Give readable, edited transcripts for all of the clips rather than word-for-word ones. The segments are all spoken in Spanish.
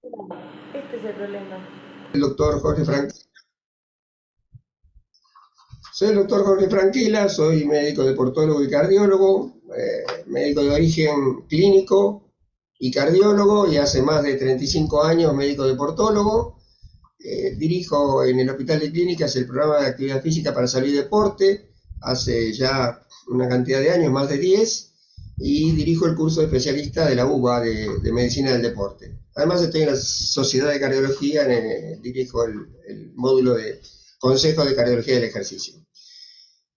Este es el problema. El doctor Jorge Frank. Soy el doctor Jorge Franquila, soy médico deportólogo y cardiólogo, médico de origen clínico y cardiólogo, y hace más de 35 años médico deportólogo. Dirijo en el Hospital de Clínicas el programa de actividad física para salud y deporte, hace ya una cantidad de años, más de 10, y dirijo el curso de especialista de la UBA de Medicina del Deporte. Además estoy en la Sociedad de Cardiología, dirijo el módulo de Consejo de Cardiología del Ejercicio.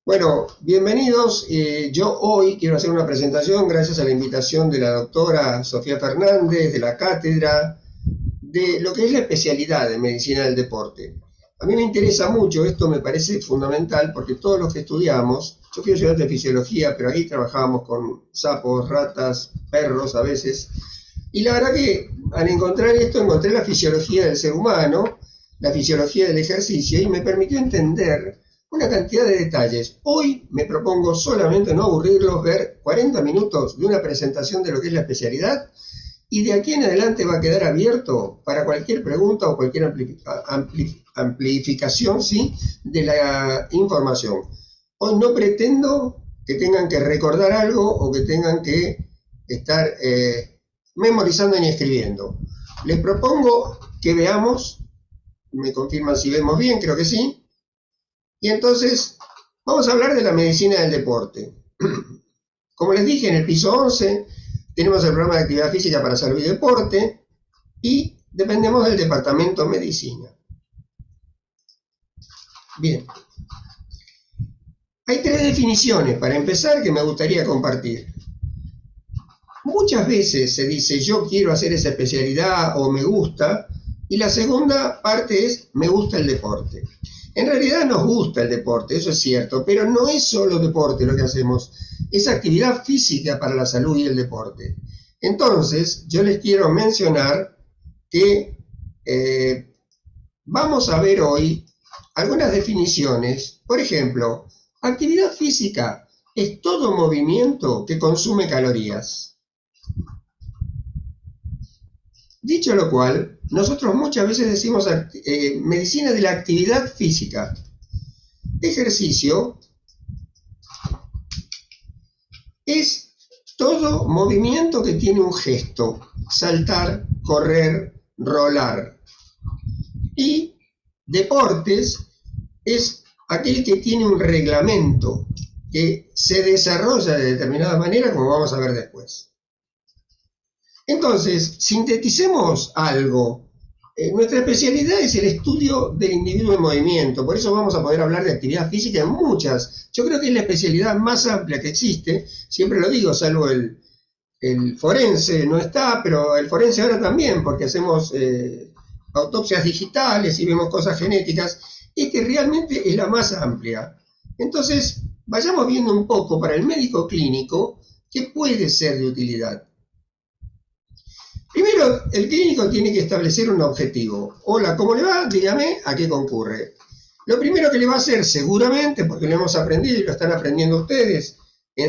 Bueno, bienvenidos. Yo hoy quiero hacer una presentación gracias a la invitación de la doctora Sofía Fernández, de la cátedra, de lo que es la especialidad de medicina del deporte. A mí me interesa mucho, esto me parece fundamental, porque todos los que estudiamos, yo fui estudiante de fisiología, pero ahí trabajábamos con sapos, ratas, perros a veces, y la verdad que al encontrar esto encontré la fisiología del ser humano, la fisiología del ejercicio, y me permitió entender una cantidad de detalles. Hoy me propongo solamente no aburrirlos, ver 40 minutos de una presentación de lo que es la especialidad, y de aquí en adelante va a quedar abierto para cualquier pregunta o cualquier amplificación, ¿sí?, de la información. Hoy no pretendo que tengan que recordar algo o que tengan que estar memorizando ni escribiendo. Les propongo que veamos, me confirman si vemos bien, creo que sí, y entonces vamos a hablar de la medicina del deporte. Como les dije, en el piso 11 tenemos el programa de actividad física para salud y deporte y dependemos del departamento medicina. Bien, hay tres definiciones para empezar que me gustaría compartir. Muchas veces se dice yo quiero hacer esa especialidad o me gusta, y la segunda parte es me gusta el deporte. En realidad nos gusta el deporte, eso es cierto, pero no es solo deporte lo que hacemos, es actividad física para la salud y el deporte. Entonces, yo les quiero mencionar que vamos a ver hoy algunas definiciones. Por ejemplo, actividad física es todo movimiento que consume calorías. Dicho lo cual, nosotros muchas veces decimos medicina de la actividad física. Ejercicio es todo movimiento que tiene un gesto: saltar, correr, rolar. Y deportes es aquel que tiene un reglamento, que se desarrolla de determinada manera, como vamos a ver después. Entonces, sinteticemos algo. Nuestra especialidad es el estudio del individuo en movimiento, por eso vamos a poder hablar de actividad física en muchas. Yo creo que es la especialidad más amplia que existe, siempre lo digo, salvo el forense no está, pero el forense ahora también, porque hacemos autopsias digitales y vemos cosas genéticas, y que realmente es la más amplia. Entonces, vayamos viendo un poco para el médico clínico qué puede ser de utilidad. Primero, el clínico tiene que establecer un objetivo. Hola, ¿cómo le va? Dígame a qué concurre. Lo primero que le va a hacer, seguramente, porque lo hemos aprendido y lo están aprendiendo ustedes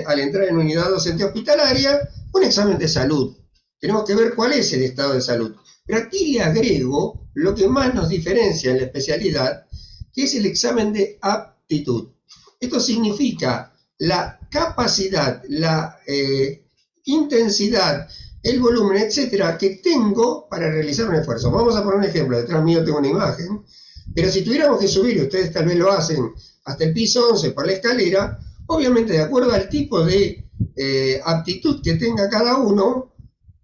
al entrar en unidad docente hospitalaria, un examen de salud. Tenemos que ver cuál es el estado de salud. Pero aquí le agrego lo que más nos diferencia en la especialidad, que es el examen de aptitud. Esto significa la capacidad, la intensidad, el volumen, etcétera, que tengo para realizar un esfuerzo. Vamos a poner un ejemplo. Detrás mío tengo una imagen, pero si tuviéramos que subir, ustedes tal vez lo hacen hasta el piso 11 por la escalera, obviamente de acuerdo al tipo de aptitud que tenga cada uno,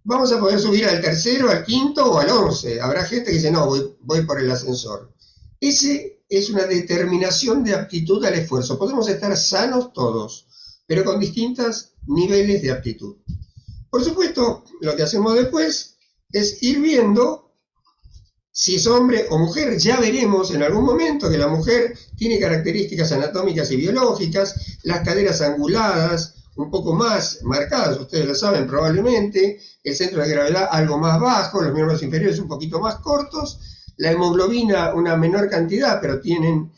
vamos a poder subir al tercero, al quinto o al 11. Habrá gente que dice, no, voy por el ascensor. Ese es una determinación de aptitud al esfuerzo. Podemos estar sanos todos, pero con distintos niveles de aptitud. Por supuesto, lo que hacemos después es ir viendo si es hombre o mujer. Ya veremos en algún momento que la mujer tiene características anatómicas y biológicas, las caderas anguladas, un poco más marcadas, ustedes lo saben probablemente, el centro de gravedad algo más bajo, los miembros inferiores un poquito más cortos, la hemoglobina una menor cantidad, pero tienen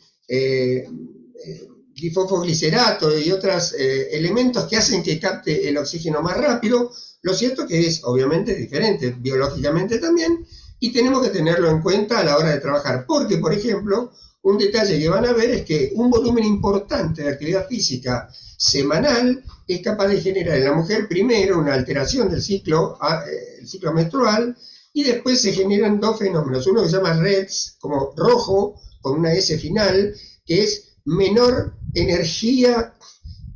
difosfoglicerato y otros elementos que hacen que capte el oxígeno más rápido. Lo cierto que es obviamente diferente biológicamente también, y tenemos que tenerlo en cuenta a la hora de trabajar, porque, por ejemplo, un detalle que van a ver es que un volumen importante de actividad física semanal es capaz de generar en la mujer primero una alteración del ciclo, el ciclo menstrual, y después se generan dos fenómenos, uno que se llama REDS, como rojo, con una S final, que es menor energía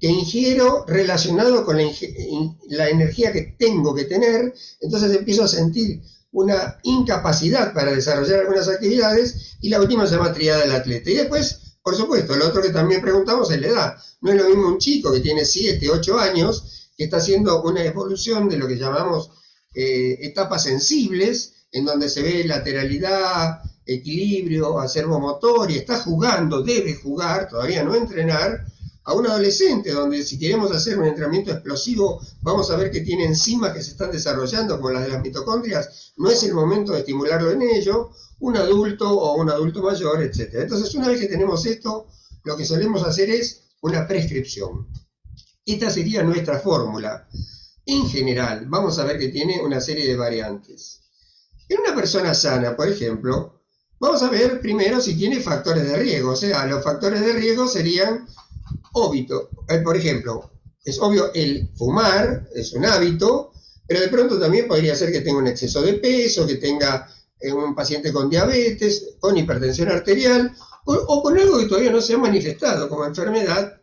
que ingiero relacionado con la energía que tengo que tener, entonces empiezo a sentir una incapacidad para desarrollar algunas actividades, y la última se llama triada del atleta. Y después, por supuesto, lo otro que también preguntamos es la edad. No es lo mismo un chico que tiene 7, 8 años, que está haciendo una evolución de lo que llamamos etapas sensibles, en donde se ve lateralidad, equilibrio, acervo motor, y está jugando, debe jugar, todavía no entrenar, a un adolescente, donde si queremos hacer un entrenamiento explosivo, vamos a ver que tiene enzimas que se están desarrollando, como las de las mitocondrias, no es el momento de estimularlo en ello, un adulto o un adulto mayor, etc. Entonces, una vez que tenemos esto, lo que solemos hacer es una prescripción. Esta sería nuestra fórmula. En general, vamos a ver que tiene una serie de variantes. En una persona sana, por ejemplo, vamos a ver primero si tiene factores de riesgo, o sea, los factores de riesgo serían hábito. Por ejemplo, es obvio, el fumar es un hábito, pero de pronto también podría ser que tenga un exceso de peso, que tenga un paciente con diabetes, con hipertensión arterial, o con algo que todavía no se ha manifestado como enfermedad.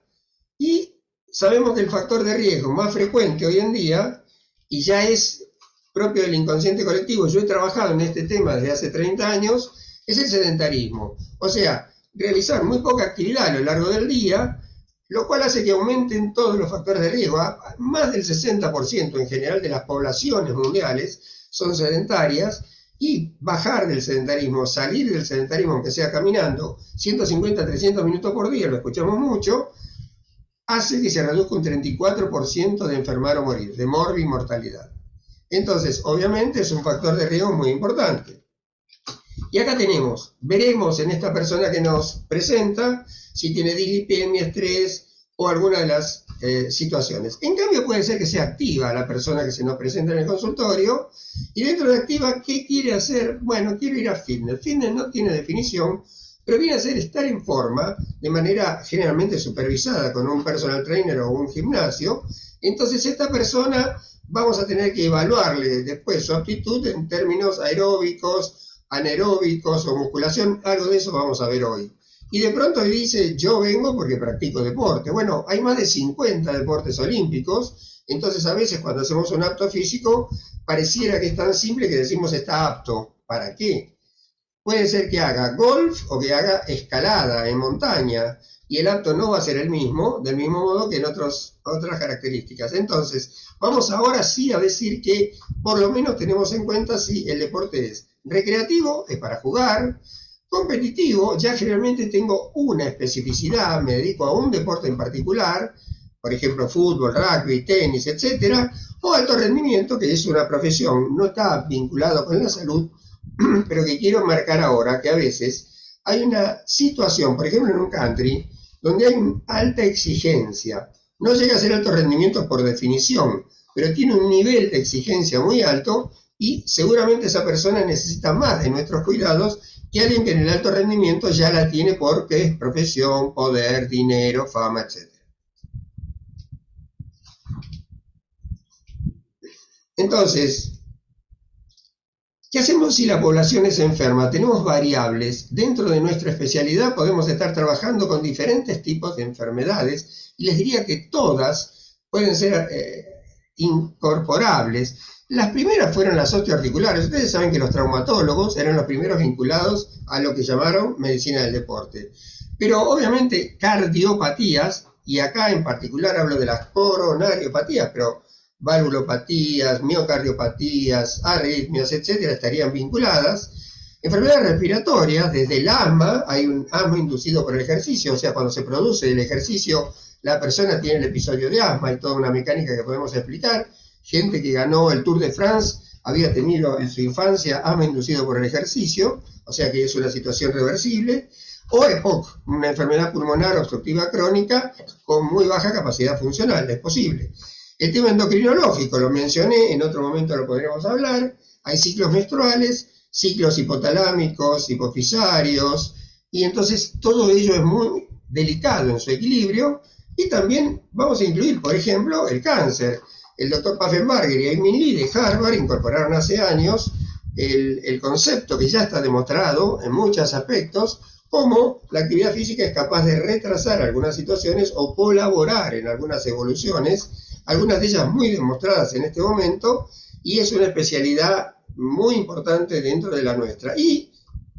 Y sabemos que el factor de riesgo más frecuente hoy en día, y ya es propio del inconsciente colectivo, yo he trabajado en este tema desde hace 30 años, es el sedentarismo. O sea, realizar muy poca actividad a lo largo del día, lo cual hace que aumenten todos los factores de riesgo. Más del 60% en general de las poblaciones mundiales son sedentarias, y bajar del sedentarismo, salir del sedentarismo, aunque sea caminando, 150 a 300 minutos por día, lo escuchamos mucho, hace que se reduzca un 34% de enfermar o morir, de mortalidad. Entonces, obviamente es un factor de riesgo muy importante. Y acá veremos en esta persona que nos presenta si tiene dislipemia, estrés o alguna de las situaciones. En cambio, puede ser que sea activa la persona que se nos presenta en el consultorio, y dentro de activa, ¿qué quiere hacer? Bueno, quiero ir a fitness. Fitness no tiene definición, pero viene a ser estar en forma de manera generalmente supervisada con un personal trainer o un gimnasio. Entonces, esta persona vamos a tener que evaluarle después su aptitud en términos aeróbicos, anaeróbicos o musculación. Algo de eso vamos a ver hoy. Y de pronto dice, yo vengo porque practico deporte. Bueno, hay más de 50 deportes olímpicos, entonces a veces cuando hacemos un apto físico, pareciera que es tan simple que decimos está apto. ¿Para qué? Puede ser que haga golf o que haga escalada en montaña, y el apto no va a ser el mismo, del mismo modo que en otras características. Entonces, vamos ahora sí a decir que por lo menos tenemos en cuenta si el deporte es recreativo, es para jugar, competitivo, ya generalmente tengo una especificidad, me dedico a un deporte en particular, por ejemplo fútbol, rugby, tenis, etcétera, o alto rendimiento, que es una profesión, no está vinculado con la salud, pero que quiero marcar ahora que a veces hay una situación, por ejemplo en un country, donde hay una alta exigencia. No llega a ser alto rendimiento por definición, pero tiene un nivel de exigencia muy alto, y seguramente esa persona necesita más de nuestros cuidados que alguien que en el alto rendimiento ya la tiene porque es profesión, poder, dinero, fama, etc. Entonces, ¿qué hacemos si la población es enferma? Tenemos variables. Dentro de nuestra especialidad podemos estar trabajando con diferentes tipos de enfermedades, y les diría que todas pueden ser incorporables. Las primeras fueron las osteoarticulares. Ustedes saben que los traumatólogos eran los primeros vinculados a lo que llamaron medicina del deporte. Pero obviamente cardiopatías, y acá en particular hablo de las coronariopatías, pero valvulopatías, miocardiopatías, arritmias, etcétera, estarían vinculadas. Enfermedades respiratorias, desde el asma, hay un asma inducido por el ejercicio, o sea, cuando se produce el ejercicio, la persona tiene el episodio de asma, y toda una mecánica que podemos explicar. Gente que ganó el Tour de France había tenido en su infancia asma inducido por el ejercicio, o sea que es una situación reversible. O EPOC, una enfermedad pulmonar obstructiva crónica con muy baja capacidad funcional, es posible. El tema endocrinológico, lo mencioné, en otro momento lo podríamos hablar. Hay ciclos menstruales, ciclos hipotalámicos, hipofisarios, y entonces todo ello es muy delicado en su equilibrio. Y también vamos a incluir, por ejemplo, el cáncer. El doctor Paffenbarger y Amy Lee de Harvard incorporaron hace años el concepto que ya está demostrado en muchos aspectos, como la actividad física es capaz de retrasar algunas situaciones o colaborar en algunas evoluciones, algunas de ellas muy demostradas en este momento, y es una especialidad muy importante dentro de la nuestra. Y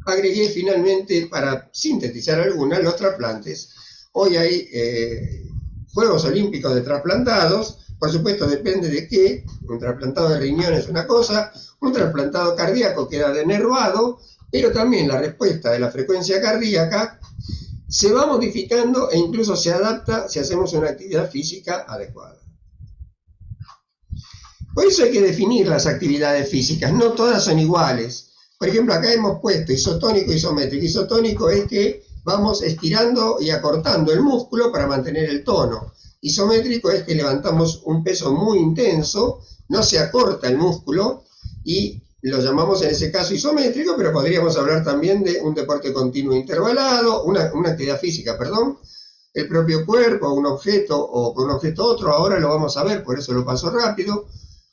agregué finalmente, para sintetizar algunas, los trasplantes. Hoy hay Juegos Olímpicos de trasplantados. Por supuesto, depende de qué. Un trasplantado de riñón es una cosa, un trasplantado cardíaco queda denervado, pero también la respuesta de la frecuencia cardíaca se va modificando e incluso se adapta si hacemos una actividad física adecuada. Por eso hay que definir las actividades físicas, no todas son iguales. Por ejemplo, acá hemos puesto isotónico, isométrico. Isotónico es que vamos estirando y acortando el músculo para mantener el tono. Isométrico es que levantamos un peso muy intenso, no se acorta el músculo y lo llamamos en ese caso isométrico, pero podríamos hablar también de un deporte continuo intervalado, una actividad física, perdón, el propio cuerpo, un objeto o con un objeto otro. Ahora lo vamos a ver, por eso lo paso rápido,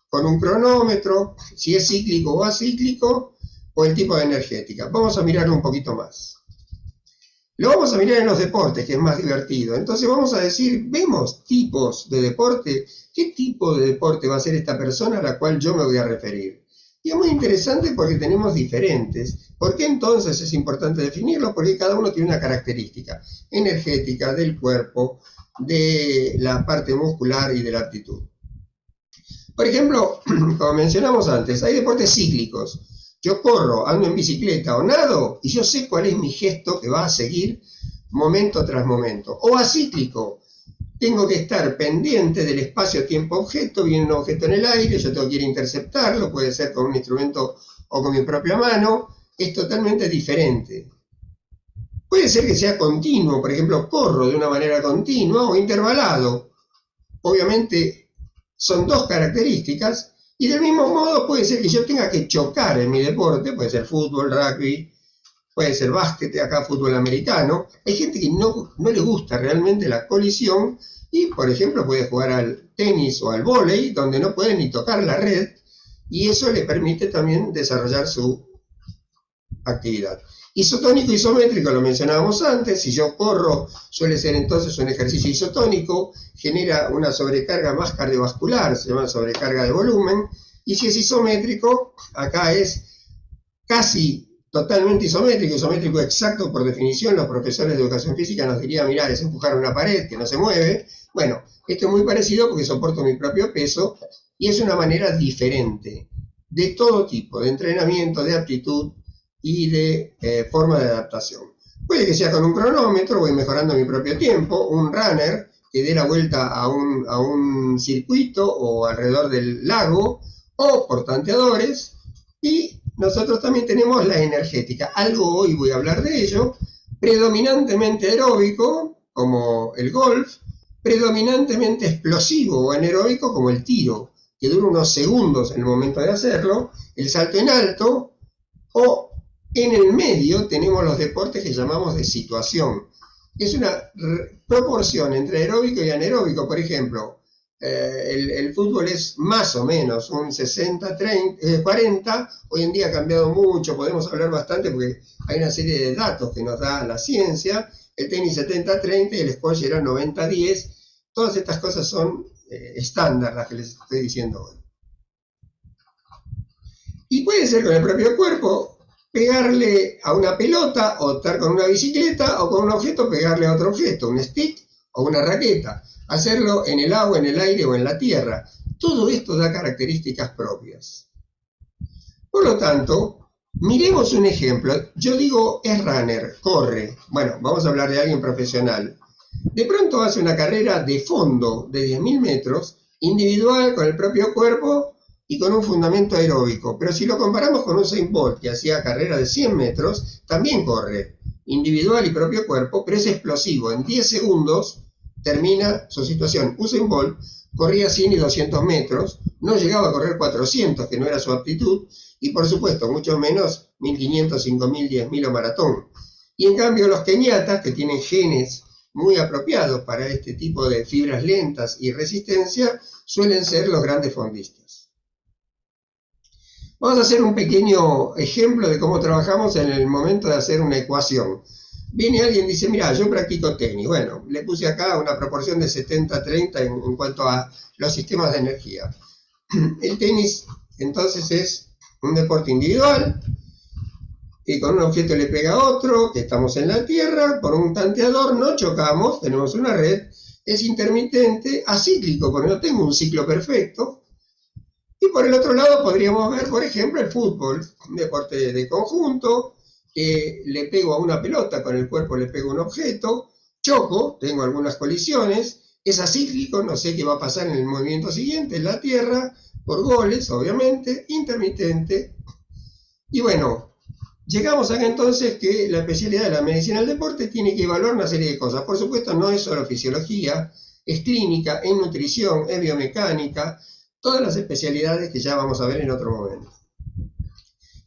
con un cronómetro, si es cíclico o acíclico, o el tipo de energética. Vamos a mirarlo un poquito más. Lo vamos a mirar en los deportes, que es más divertido. Entonces vamos a decir, vemos tipos de deporte. ¿Qué tipo de deporte va a ser esta persona a la cual yo me voy a referir? Y es muy interesante porque tenemos diferentes. ¿Por qué entonces es importante definirlo? Porque cada uno tiene una característica energética del cuerpo, de la parte muscular y de la aptitud. Por ejemplo, como mencionamos antes, hay deportes cíclicos. Yo corro, ando en bicicleta o nado y yo sé cuál es mi gesto que va a seguir momento tras momento. O acíclico, tengo que estar pendiente del espacio-tiempo-objeto, viene un objeto en el aire, yo tengo que ir a interceptarlo, puede ser con un instrumento o con mi propia mano, es totalmente diferente. Puede ser que sea continuo, por ejemplo, corro de una manera continua o intervalado. Obviamente son dos características. Y del mismo modo puede ser que yo tenga que chocar en mi deporte, puede ser fútbol, rugby, puede ser básquet, acá fútbol americano. Hay gente que no le gusta realmente la colisión y, por ejemplo, puede jugar al tenis o al vóley, donde no puede ni tocar la red, y eso le permite también desarrollar su actividad. Isotónico, isométrico, lo mencionábamos antes. Si yo corro, suele ser entonces un ejercicio isotónico, genera una sobrecarga más cardiovascular, se llama sobrecarga de volumen. Y si es isométrico, acá es casi totalmente isométrico, isométrico exacto por definición. Los profesores de educación física nos dirían, mirá, es empujar una pared que no se mueve. Bueno, esto es muy parecido porque soporto mi propio peso y es una manera diferente de todo tipo, de entrenamiento, de aptitud y de forma de adaptación. Puede que sea con un cronómetro, voy mejorando mi propio tiempo, un runner que dé la vuelta a un circuito o alrededor del lago, o por tanteadores, y nosotros también tenemos la energética. Algo hoy voy a hablar de ello, predominantemente aeróbico, como el golf, predominantemente explosivo o anaeróbico, como el tiro, que dura unos segundos en el momento de hacerlo, el salto en alto, o en el medio tenemos los deportes que llamamos de situación. Es una proporción entre aeróbico y anaeróbico. Por ejemplo, el fútbol es más o menos un 60-40. Hoy en día ha cambiado mucho, podemos hablar bastante porque hay una serie de datos que nos da la ciencia. El tenis 70-30 y el squash era 90-10. Todas estas cosas son estándar, las que les estoy diciendo hoy. Y puede ser con el propio cuerpo, pegarle a una pelota, o estar con una bicicleta, o con un objeto, pegarle a otro objeto, un stick o una raqueta. Hacerlo en el agua, en el aire o en la tierra. Todo esto da características propias. Por lo tanto, miremos un ejemplo. Yo digo, es runner, corre. Bueno, vamos a hablar de alguien profesional. De pronto hace una carrera de fondo de 10.000 metros, individual, con el propio cuerpo, y con un fundamento aeróbico. Pero si lo comparamos con Usain Bolt, que hacía carrera de 100 metros, también corre, individual y propio cuerpo, pero es explosivo. En 10 segundos termina su situación. Usain Bolt corría 100 y 200 metros, no llegaba a correr 400, que no era su aptitud, y por supuesto, mucho menos 1500, 5000, 10.000 o maratón. Y en cambio los keniatas, que tienen genes muy apropiados para este tipo de fibras lentas y resistencia, suelen ser los grandes fondistas. Vamos a hacer un pequeño ejemplo de cómo trabajamos en el momento de hacer una ecuación. Viene alguien y dice, mira, yo practico tenis. Bueno, le puse acá una proporción de 70-30 en cuanto a los sistemas de energía. El tenis, entonces, es un deporte individual, y con un objeto le pega a otro, que estamos en la tierra, por un tanteador, no chocamos, tenemos una red, es intermitente, acíclico, porque no tengo un ciclo perfecto. Y por el otro lado podríamos ver, por ejemplo, el fútbol, un deporte de conjunto, que le pego a una pelota, con el cuerpo le pego a un objeto, choco, tengo algunas colisiones, es acíclico, no sé qué va a pasar en el movimiento siguiente, en la tierra, por goles, obviamente, intermitente. Y bueno, llegamos acá entonces que la especialidad de la medicina del deporte tiene que evaluar una serie de cosas. Por supuesto, no es solo fisiología, es clínica, es nutrición, es biomecánica, todas las especialidades que ya vamos a ver en otro momento.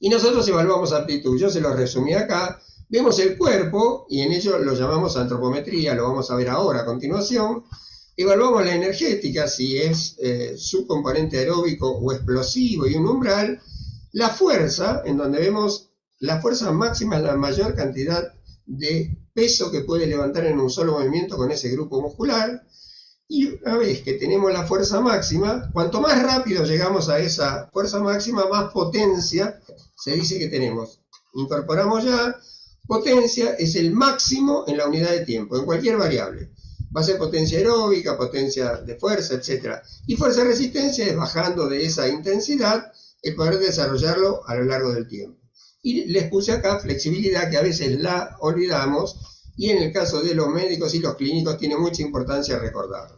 Y nosotros evaluamos aptitud. Yo se lo resumí acá. Vemos el cuerpo y en ello lo llamamos antropometría, lo vamos a ver ahora a continuación. Evaluamos la energética, si es su componente aeróbico o explosivo y un umbral. La fuerza, en donde vemos la fuerza máxima es la mayor cantidad de peso que puede levantar en un solo movimiento con ese grupo muscular. Y una vez que tenemos la fuerza máxima, cuanto más rápido llegamos a esa fuerza máxima, más potencia se dice que tenemos. Incorporamos ya, potencia es el máximo en la unidad de tiempo, en cualquier variable. Va a ser potencia aeróbica, potencia de fuerza, etc. Y fuerza de resistencia es bajando de esa intensidad el poder desarrollarlo a lo largo del tiempo. Y les puse acá flexibilidad, que a veces la olvidamos, y en el caso de los médicos y los clínicos tiene mucha importancia recordarlo.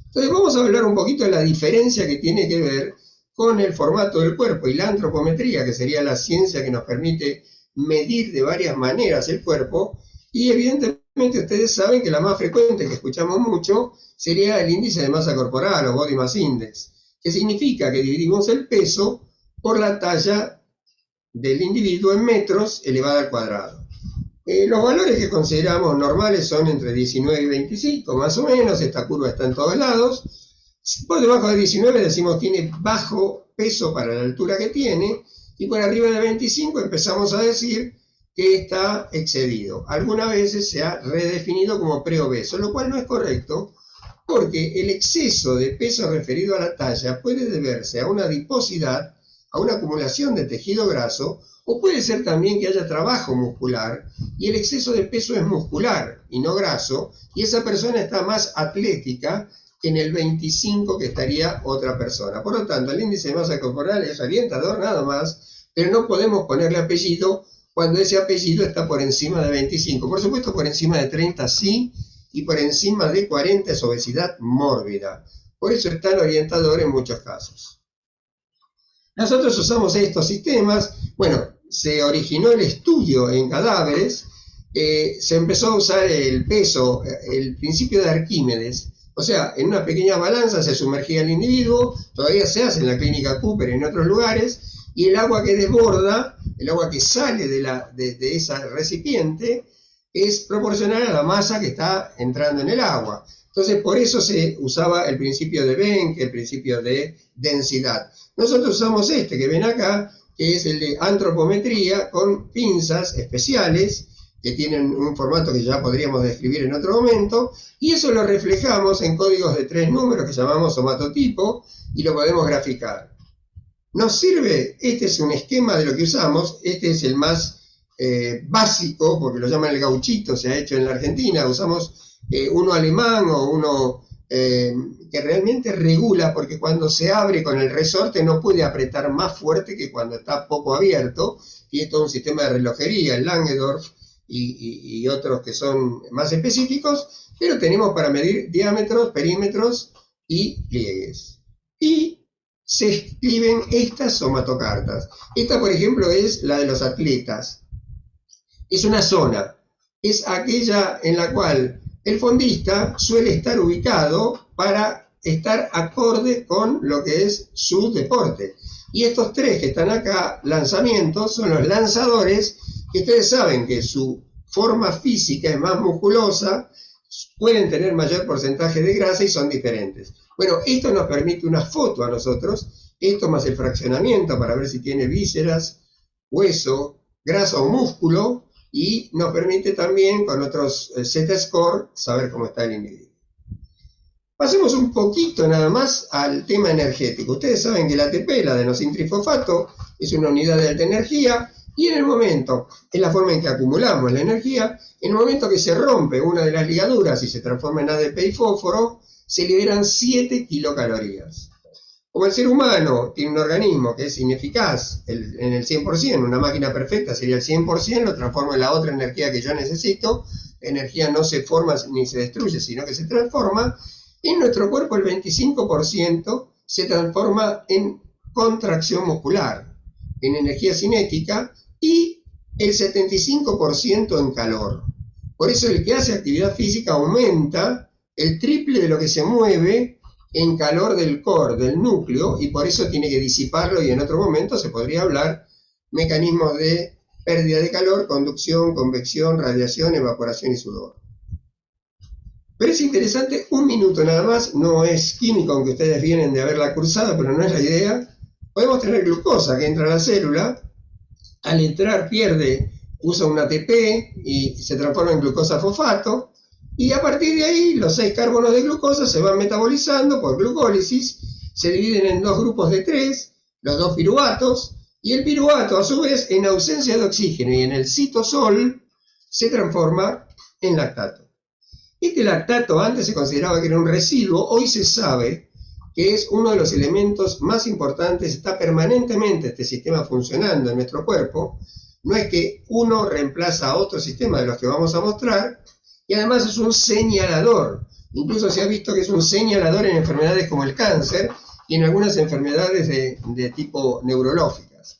Entonces vamos a hablar un poquito de la diferencia que tiene que ver con el formato del cuerpo y la antropometría, que sería la ciencia que nos permite medir de varias maneras el cuerpo, y evidentemente ustedes saben que la más frecuente, que escuchamos mucho, sería el índice de masa corporal o Body Mass Index, que significa que dividimos el peso por la talla del individuo en metros elevada al cuadrado. Los valores que consideramos normales son entre 19 y 25, más o menos. Esta curva está en todos lados. Por debajo de 19 decimos tiene bajo peso para la altura que tiene, y por arriba de 25 empezamos a decir que está excedido. Algunas veces se ha redefinido como preobeso, lo cual no es correcto, porque el exceso de peso referido a la talla puede deberse a una adiposidad, a una acumulación de tejido graso, o puede ser también que haya trabajo muscular y el exceso de peso es muscular y no graso, y esa persona está más atlética que en el 25 que estaría otra persona. Por lo tanto, el índice de masa corporal es orientador nada más, pero no podemos ponerle apellido cuando ese apellido está por encima de 25. Por supuesto, por encima de 30 sí, y por encima de 40 es obesidad mórbida. Por eso es tan orientador en muchos casos. Nosotros usamos estos sistemas. Bueno, se originó el estudio en cadáveres, se empezó a usar el peso, el principio de Arquímedes. O sea, en una pequeña balanza se sumergía el individuo, todavía se hace en la clínica Cooper y en otros lugares, y el agua que desborda, el agua que sale de esa recipiente, es proporcional a la masa que está entrando en el agua. Entonces, por eso se usaba el principio de Benck, el principio de densidad. Nosotros usamos este que ven acá, que es el de antropometría, con pinzas especiales, que tienen un formato que ya podríamos describir en otro momento, y eso lo reflejamos en códigos de 3 números que llamamos somatotipo, y lo podemos graficar. Nos sirve, este es un esquema de lo que usamos, este es el más básico, porque lo llaman el gauchito, se ha hecho en la Argentina, usamos uno alemán o uno que realmente regula, porque cuando se abre con el resorte no puede apretar más fuerte que cuando está poco abierto, y es todo un sistema de relojería, el Langendorf y otros que son más específicos, pero tenemos para medir diámetros, perímetros y pliegues. Y se escriben estas somatocartas. Esta, por ejemplo, es la de los atletas. Es una zona, es aquella en la cual el fondista suele estar ubicado para estar acorde con lo que es su deporte. Y estos tres que están acá, lanzamientos, son los lanzadores, que ustedes saben que su forma física es más musculosa, pueden tener mayor porcentaje de grasa y son diferentes. Bueno, esto nos permite una foto a nosotros, esto más el fraccionamiento para ver si tiene vísceras, hueso, grasa o músculo, y nos permite también con otros Z-score saber cómo está el individuo. Pasemos un poquito nada más al tema energético. Ustedes saben que la ATP, la adenosintrifosfato, es una unidad de alta energía, y en el momento, es la forma en que acumulamos la energía, en el momento que se rompe una de las ligaduras y se transforma en ADP y fósforo, se liberan 7 kilocalorías. Como el ser humano tiene un organismo que es ineficaz en el 100%, una máquina perfecta sería el 100%, lo transforma en la otra energía que yo necesito, la energía no se forma ni se destruye, sino que se transforma. En nuestro cuerpo el 25% se transforma en contracción muscular, en energía cinética, y el 75% en calor. Por eso el que hace actividad física aumenta el triple de lo que se mueve en calor del core, del núcleo, y por eso tiene que disiparlo, y en otro momento se podría hablar mecanismos de pérdida de calor, conducción, convección, radiación, evaporación y sudor. Pero es interesante, un minuto nada más, no es químico, aunque ustedes vienen de haberla cursado, pero no es la idea. Podemos tener glucosa que entra a la célula, al entrar usa un ATP y se transforma en glucosa fosfato, y a partir de ahí los 6 carbonos de glucosa se van metabolizando por glucólisis, se dividen en 2 grupos de 3, los 2 piruvatos, y el piruvato a su vez, en ausencia de oxígeno y en el citosol, se transforma en lactato. Este lactato antes se consideraba que era un residuo, hoy se sabe que es uno de los elementos más importantes, está permanentemente este sistema funcionando en nuestro cuerpo, no es que uno reemplaza a otro sistema de los que vamos a mostrar, y además es un señalador, incluso se ha visto que es un señalador en enfermedades como el cáncer y en algunas enfermedades de tipo neurológicas.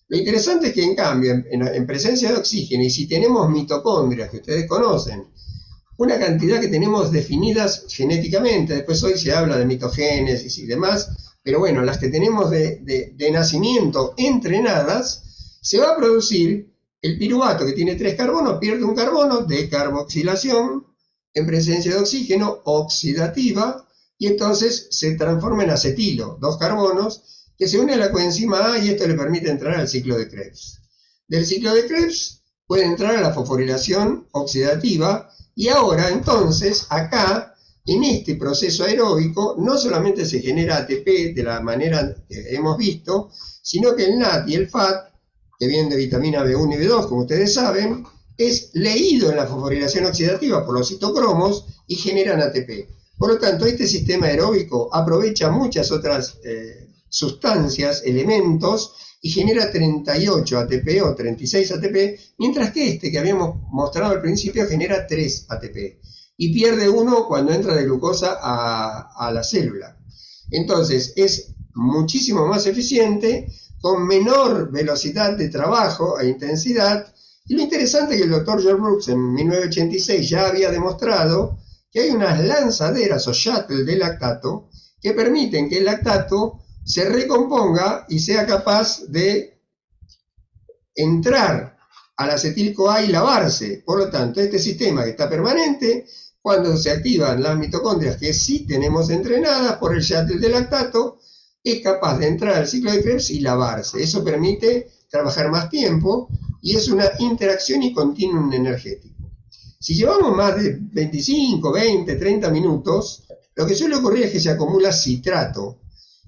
Lo interesante es que en cambio, en presencia de oxígeno, y si tenemos mitocondrias que ustedes conocen, una cantidad que tenemos definidas genéticamente, después hoy se habla de mitogénesis y demás, pero bueno, las que tenemos de nacimiento entrenadas, se va a producir el piruvato que tiene 3 carbonos, pierde un carbono, decarboxilación, en presencia de oxígeno, oxidativa, y entonces se transforma en acetilo, 2 carbonos, que se une a la coenzima A y esto le permite entrar al ciclo de Krebs. Del ciclo de Krebs puede entrar a la fosforilación oxidativa, y ahora entonces acá, en este proceso aeróbico, no solamente se genera ATP de la manera que hemos visto, sino que el NAT y el FAT, que vienen de vitamina B1 y B2, como ustedes saben, es leído en la fosforilación oxidativa por los citocromos y generan ATP. Por lo tanto, este sistema aeróbico aprovecha muchas otras sustancias, elementos, y genera 38 ATP o 36 ATP, mientras que este que habíamos mostrado al principio genera 3 ATP, y pierde 1 cuando entra de glucosa a la célula. Entonces, es muchísimo más eficiente, con menor velocidad de trabajo e intensidad, y lo interesante es que el Dr. George Brooks en 1986 ya había demostrado que hay unas lanzaderas o shuttle de lactato que permiten que el lactato se recomponga y sea capaz de entrar al acetil-CoA y lavarse. Por lo tanto, este sistema que está permanente, cuando se activan las mitocondrias que sí tenemos entrenadas por el shuttle de lactato, es capaz de entrar al ciclo de Krebs y lavarse. Eso permite trabajar más tiempo y es una interacción y continuum energético. Si llevamos más de 25, 20, 30 minutos, lo que suele ocurrir es que se acumula citrato.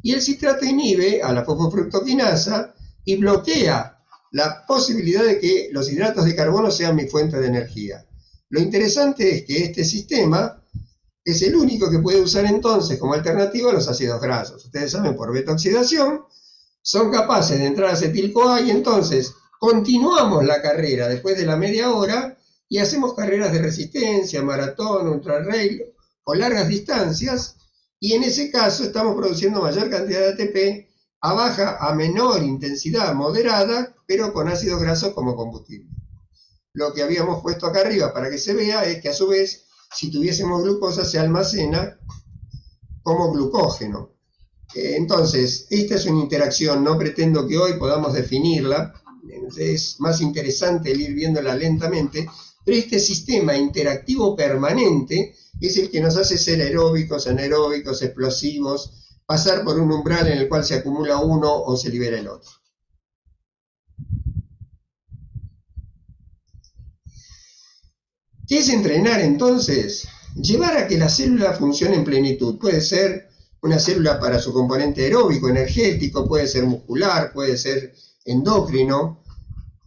Y el citrato inhibe a la fosfofructoquinasa y bloquea la posibilidad de que los hidratos de carbono sean mi fuente de energía. Lo interesante es que este sistema es el único que puede usar entonces como alternativa a los ácidos grasos. Ustedes saben, por beta-oxidación, son capaces de entrar a acetil-CoA y entonces continuamos la carrera después de la media hora y hacemos carreras de resistencia, maratón, ultra-rail o largas distancias, y en ese caso estamos produciendo mayor cantidad de ATP a menor intensidad moderada, pero con ácidos grasos como combustible. Lo que habíamos puesto acá arriba para que se vea es que a su vez, si tuviésemos glucosa, se almacena como glucógeno. Entonces, esta es una interacción, no pretendo que hoy podamos definirla, es más interesante el ir viéndola lentamente, pero este sistema interactivo permanente es el que nos hace ser aeróbicos, anaeróbicos, explosivos, pasar por un umbral en el cual se acumula uno o se libera el otro. ¿Qué es entrenar entonces? Llevar a que la célula funcione en plenitud. Puede ser una célula para su componente aeróbico, energético, puede ser muscular, puede ser endocrino.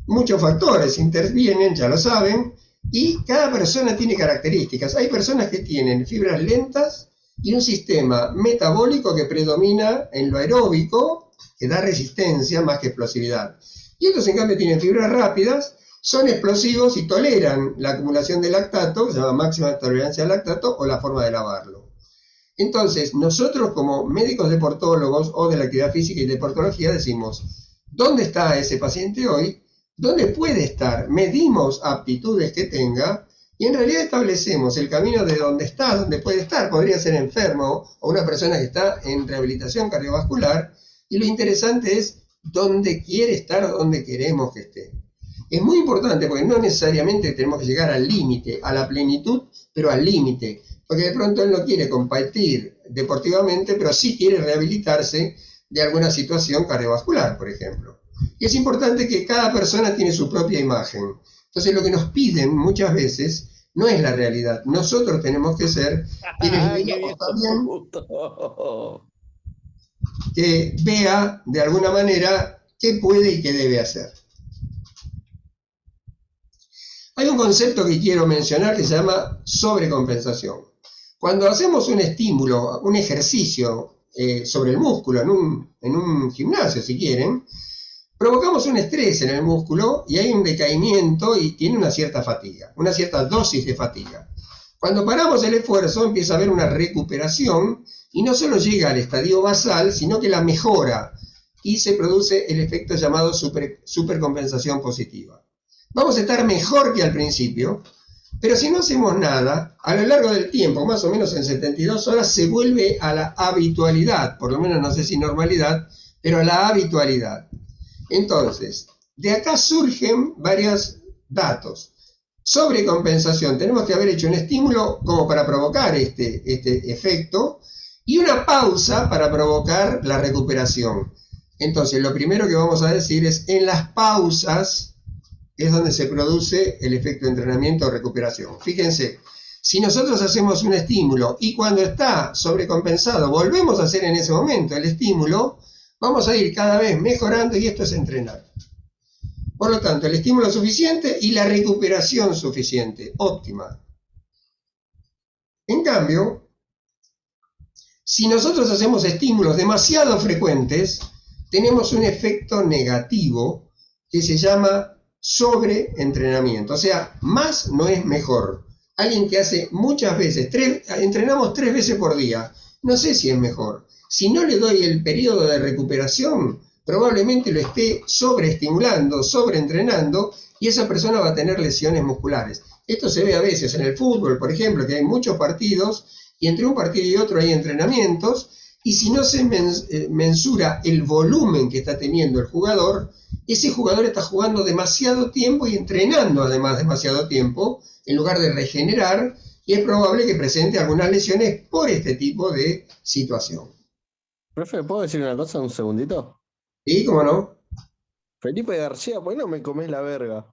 Muchos factores intervienen, ya lo saben, y cada persona tiene características. Hay personas que tienen fibras lentas y un sistema metabólico que predomina en lo aeróbico, que da resistencia más que explosividad. Y otros, en cambio, tienen fibras rápidas, son explosivos y toleran la acumulación de lactato, se llama máxima tolerancia al lactato, o la forma de lavarlo. Entonces, nosotros como médicos deportólogos o de la actividad física y deportología decimos, ¿dónde está ese paciente hoy? ¿Dónde puede estar? Medimos aptitudes que tenga y en realidad establecemos el camino de dónde está, dónde puede estar. Podría ser enfermo o una persona que está en rehabilitación cardiovascular, y lo interesante es dónde quiere estar, dónde queremos que esté. Es muy importante porque no necesariamente tenemos que llegar al límite, a la plenitud, pero al límite, porque de pronto él no quiere competir deportivamente, pero sí quiere rehabilitarse de alguna situación cardiovascular, por ejemplo. Y es importante que cada persona tiene su propia imagen. Entonces lo que nos piden muchas veces no es la realidad. Nosotros tenemos que ser quienes digamos también que vea de alguna manera qué puede y qué debe hacer. Hay un concepto que quiero mencionar que se llama sobrecompensación. Cuando hacemos un estímulo, un ejercicio sobre el músculo, en un gimnasio si quieren, provocamos un estrés en el músculo y hay un decaimiento y tiene una cierta fatiga, una cierta dosis de fatiga. Cuando paramos el esfuerzo empieza a haber una recuperación y no solo llega al estadio basal, sino que la mejora y se produce el efecto llamado supercompensación positiva. Vamos a estar mejor que al principio, pero si no hacemos nada, a lo largo del tiempo, más o menos en 72 horas, se vuelve a la habitualidad, por lo menos no sé si normalidad, pero a la habitualidad. Entonces, de acá surgen varios datos. Sobrecompensación, tenemos que haber hecho un estímulo como para provocar este efecto y una pausa para provocar la recuperación. Entonces, lo primero que vamos a decir es, en las pausas es donde se produce el efecto de entrenamiento o recuperación. Fíjense, si nosotros hacemos un estímulo y cuando está sobrecompensado volvemos a hacer en ese momento el estímulo, vamos a ir cada vez mejorando y esto es entrenar. Por lo tanto, el estímulo suficiente y la recuperación suficiente, óptima. En cambio, si nosotros hacemos estímulos demasiado frecuentes, tenemos un efecto negativo que se llama sobreentrenamiento. O sea, más no es mejor. Alguien que hace muchas veces, entrenamos 3 veces por día, no sé si es mejor. Si no le doy el periodo de recuperación, probablemente lo esté sobreestimulando, sobreentrenando, y esa persona va a tener lesiones musculares. Esto se ve a veces en el fútbol, por ejemplo, que hay muchos partidos, y entre un partido y otro hay entrenamientos, y si no se mensura el volumen que está teniendo el jugador, ese jugador está jugando demasiado tiempo y entrenando además demasiado tiempo, en lugar de regenerar, y es probable que presente algunas lesiones por este tipo de situación. Profe, ¿puedo decir una cosa un segundito? ¿Sí? ¿Cómo no? Felipe García, ¿por qué no me comes la verga?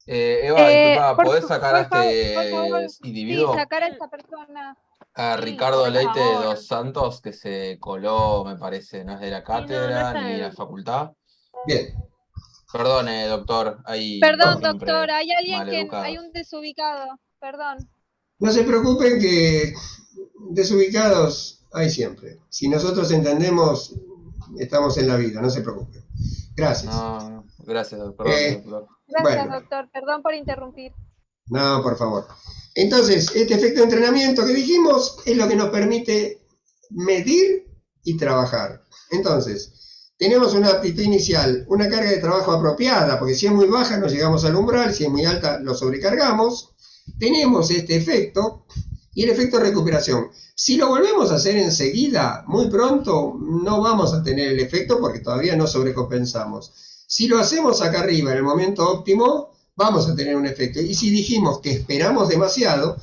Eva, disculpa, Por ¿podés fa- sacar a por favor, este sí, individuo? sacar a esta persona. A Sí, Ricardo por Leite favor. dos Santos, que se coló, me parece, no es de la no cátedra está ni de en la el- facultad. Bien. Perdone, doctor, ahí Perdón, siempre doctor, hay alguien que hay maleducados. un desubicado. Perdón. No se preocupen que desubicados hay siempre. Si nosotros entendemos, estamos en la vida, no se preocupen. Gracias. No, gracias, perdón, doctor. Gracias, Bueno. doctor. Perdón por interrumpir. No, por favor. Entonces, este efecto de entrenamiento que dijimos es lo que nos permite medir y trabajar. Entonces, tenemos una aptitud inicial, una carga de trabajo apropiada, porque si es muy baja no llegamos al umbral, si es muy alta lo sobrecargamos. Tenemos este efecto y el efecto de recuperación. Si lo volvemos a hacer enseguida, muy pronto, no vamos a tener el efecto porque todavía no sobrecompensamos. Si lo hacemos acá arriba en el momento óptimo, vamos a tener un efecto. Y si dijimos que esperamos demasiado,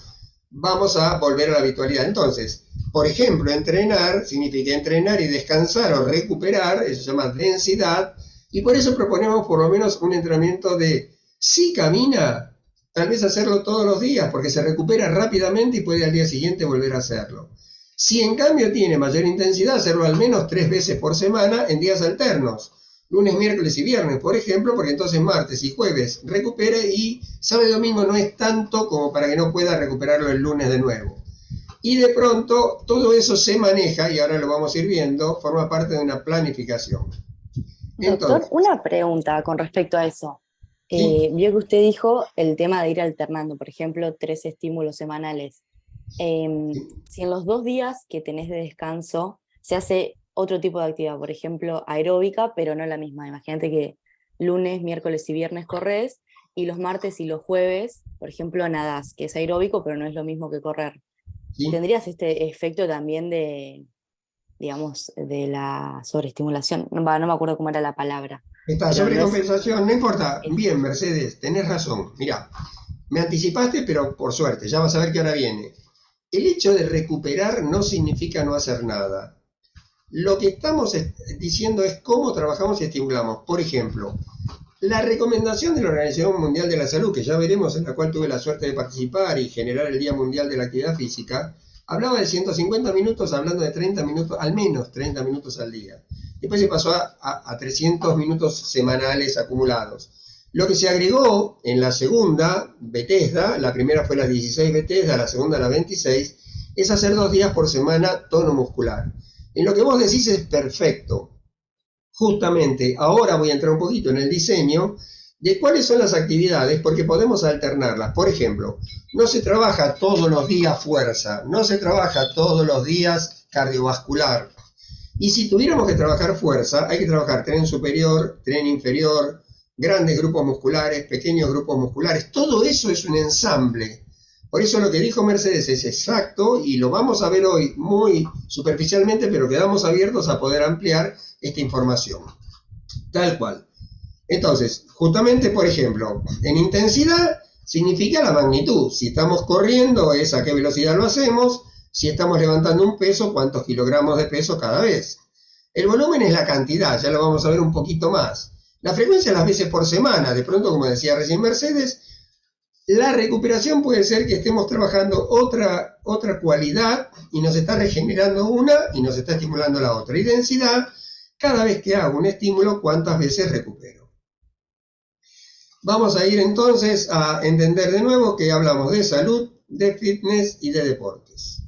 vamos a volver a la habitualidad. Entonces, por ejemplo, entrenar significa entrenar y descansar o recuperar, eso se llama densidad, y por eso proponemos por lo menos un entrenamiento de, si camina, tal vez hacerlo todos los días, porque se recupera rápidamente y puede al día siguiente volver a hacerlo. Si en cambio tiene mayor intensidad, hacerlo al menos 3 veces por semana en días alternos, lunes, miércoles y viernes, por ejemplo, porque entonces martes y jueves recupera y sábado y domingo no es tanto como para que no pueda recuperarlo el lunes de nuevo. Y de pronto todo eso se maneja, y ahora lo vamos a ir viendo, forma parte de una planificación. Doctor, una pregunta con respecto a eso. Sí. Vio que usted dijo el tema de ir alternando, por ejemplo, 3 estímulos semanales. Si en los 2 días que tenés de descanso se hace otro tipo de actividad, por ejemplo, aeróbica, pero no la misma. Imagínate que lunes, miércoles y viernes corres, y los martes y los jueves, por ejemplo, nadás, que es aeróbico, pero no es lo mismo que correr. ¿Sí? ¿Tendrías este efecto también de, digamos, de la sobreestimulación? No me acuerdo cómo era la palabra. Esta Pero no es- sobrecompensación, no importa. Bien, Mercedes, tenés razón. Mirá, me anticipaste, pero por suerte, ya vas a ver que ahora viene. El hecho de recuperar no significa no hacer nada. Lo que estamos diciendo es cómo trabajamos y estimulamos. Por ejemplo, la recomendación de la Organización Mundial de la Salud, que ya veremos, en la cual tuve la suerte de participar y generar el Día Mundial de la Actividad Física, hablaba de 150 minutos, hablando de 30 minutos, al menos 30 minutos al día. Después se pasó a 300 minutos semanales acumulados. Lo que se agregó en la segunda, Bethesda, la primera fue la 16 Bethesda, la segunda la 26, es hacer 2 días por semana tono muscular. En lo que vos decís es perfecto. Justamente ahora voy a entrar un poquito en el diseño de cuáles son las actividades, porque podemos alternarlas. Por ejemplo, no se trabaja todos los días fuerza, no se trabaja todos los días cardiovascular. Y si tuviéramos que trabajar fuerza, hay que trabajar tren superior, tren inferior, grandes grupos musculares, pequeños grupos musculares. Todo eso es un ensamble. Por eso lo que dijo Mercedes es exacto y lo vamos a ver hoy muy superficialmente, pero quedamos abiertos a poder ampliar esta información. Tal cual. Entonces, justamente, por ejemplo, en intensidad significa la magnitud. Si estamos corriendo, es a qué velocidad lo hacemos. Si estamos levantando un peso, cuántos kilogramos de peso cada vez. El volumen es la cantidad, ya lo vamos a ver un poquito más. La frecuencia las veces por semana. De pronto, como decía recién Mercedes, la recuperación puede ser que estemos trabajando otra cualidad y nos está regenerando una y nos está estimulando la otra. Y densidad, cada vez que hago un estímulo, ¿cuántas veces recupero? Vamos a ir entonces a entender de nuevo que hablamos de salud, de fitness y de deportes.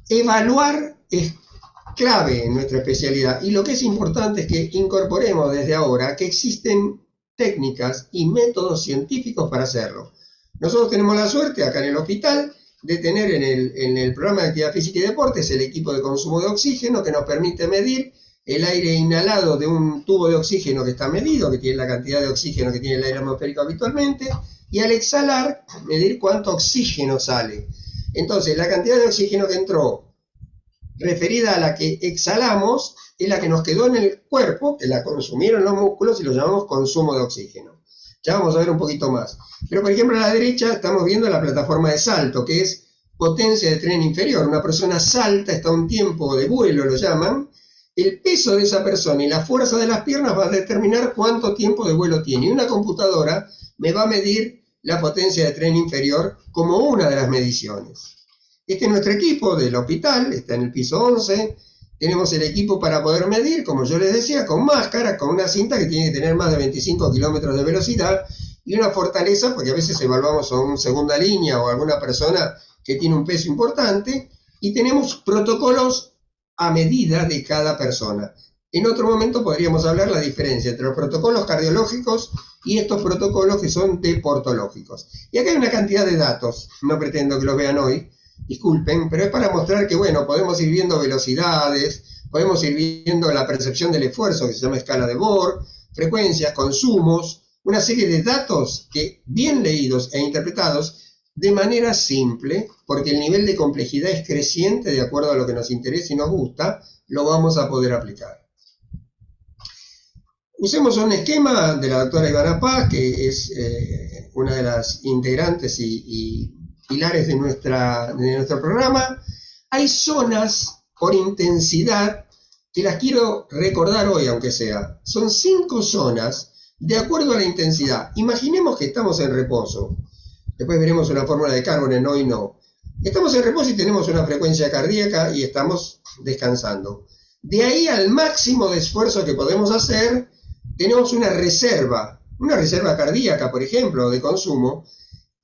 Evaluar es clave en nuestra especialidad y lo que es importante es que incorporemos desde ahora que existen técnicas y métodos científicos para hacerlo. Nosotros tenemos la suerte acá en el hospital de tener en el programa de actividad física y deportes el equipo de consumo de oxígeno que nos permite medir el aire inhalado de un tubo de oxígeno que está medido, que tiene la cantidad de oxígeno que tiene el aire atmosférico habitualmente, y al exhalar medir cuánto oxígeno sale. Entonces la cantidad de oxígeno que entró referida a la que exhalamos es la que nos quedó en el cuerpo, que la consumieron los músculos y lo llamamos consumo de oxígeno. Ya vamos a ver un poquito más. Pero por ejemplo a la derecha estamos viendo la plataforma de salto, que es potencia de tren inferior. Una persona salta, está a un tiempo de vuelo, lo llaman. El peso de esa persona y la fuerza de las piernas va a determinar cuánto tiempo de vuelo tiene. Y una computadora me va a medir la potencia de tren inferior como una de las mediciones. Este es nuestro equipo del hospital, está en el piso 11. Tenemos el equipo para poder medir, como yo les decía, con máscara, con una cinta que tiene que tener más de 25 kilómetros de velocidad y una fortaleza, porque a veces evaluamos a una segunda línea o a alguna persona que tiene un peso importante, y tenemos protocolos a medida de cada persona. En otro momento podríamos hablar la diferencia entre los protocolos cardiológicos y estos protocolos que son deportológicos. Y acá hay una cantidad de datos, no pretendo que los vean hoy, disculpen, pero es para mostrar que, bueno, podemos ir viendo velocidades, podemos ir viendo la percepción del esfuerzo, que se llama escala de Borg, frecuencias, consumos, una serie de datos que, bien leídos e interpretados, de manera simple, porque el nivel de complejidad es creciente de acuerdo a lo que nos interesa y nos gusta, lo vamos a poder aplicar. Usemos un esquema de la doctora Ivana Paz, que es una de las integrantes y pilares de nuestro programa. Hay zonas por intensidad que las quiero recordar hoy, aunque sea. Son 5 zonas de acuerdo a la intensidad. Imaginemos que estamos en reposo. Después veremos una fórmula de Carbonell, no y no. Estamos en reposo y tenemos una frecuencia cardíaca y estamos descansando. De ahí al máximo de esfuerzo que podemos hacer, tenemos una reserva cardíaca, por ejemplo, de consumo,